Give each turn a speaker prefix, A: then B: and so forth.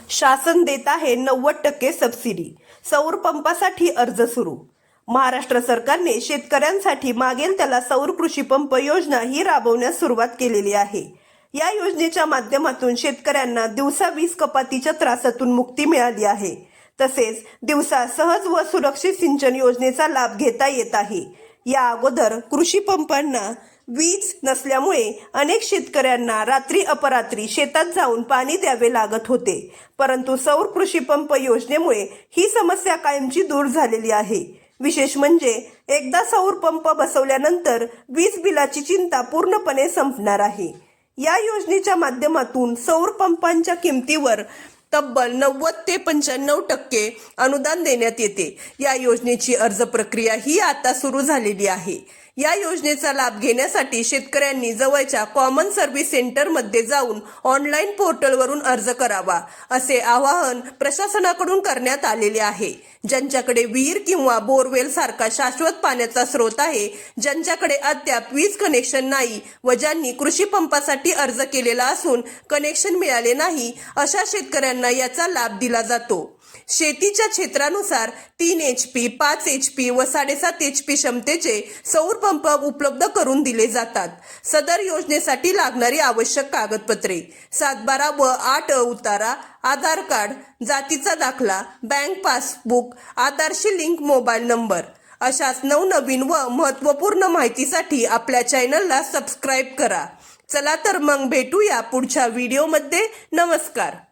A: शासन देत आहे 90% सबसिडी. सौर पंपासाठी अर्ज सुरू. महाराष्ट्र सरकारने शेतकऱ्यांसाठी मागेल त्याला सौर कृषी पंप योजना ही राबवण्यास सुरुवात केलेली आहे. या योजनेच्या माध्यमातून शेतकऱ्यांना दिवसा वीज कपातीच्या त्रासातून मुक्ती मिळाली आहे. तसेच दिवसा सहज व सुरक्षित सिंचन योजनेचा लाभ घेता येत आहे. या अगोदर कृषी पंपांना वीज नसल्यामुळे अनेक शेतकऱ्यांना रात्री अपरात्री शेतात जाऊन पाणी द्यावे लागत होते. परंतु सौर कृषी पंप योजनेमुळे ही समस्या कायमची दूर झालेली आहे. विशेष म्हणजे एकदा सौर पंप बसवल्यानंतर वीज बिलाची चिंता पूर्णपणे संपणार आहे. या योजनेच्या माध्यमातून सौर पंपांच्या किमतीवर तब्बल 90 ते 95% अनुदान देण्यात येते. या योजनेची अर्ज प्रक्रिया ही आता सुरू झालेली आहे. या योजनेचा लाभ घेण्यासाठी शेतकऱ्यांनी जवळच्या कॉमन सर्व्हिस सेंटरमध्ये जाऊन ऑनलाईन पोर्टलवरून अर्ज करावा, असे आवाहन प्रशासनाकडून करण्यात आलेले आहे. ज्यांच्याकडे विहीर किंवा बोरवेल सारखा शाश्वत पाण्याचा स्रोत आहे, ज्यांच्याकडे अद्याप वीज कनेक्शन नाही व ज्यांनी कृषी पंपासाठी अर्ज केलेला असून कनेक्शन मिळाले नाही, अशा शेतकऱ्यांना याचा लाभ दिला जातो. शेतीच्या क्षेत्रानुसार 3 HP, 5 HP व 7.5 HP क्षमतेचे सौर पंप उपलब्ध करून दिले जातात. सदर योजनेसाठी लागणारी आवश्यक कागदपत्रे 7/12 व 8 उतारा, आधार कार्ड, जातीचा दाखला, बँक पासबुक, आधारशी लिंक मोबाईल नंबर. अशाच नवनवीन व महत्त्वपूर्ण माहितीसाठी आपल्या चॅनलला सबस्क्राईब करा. चला तर मग भेटूया पुढच्या व्हिडिओमध्ये. नमस्कार.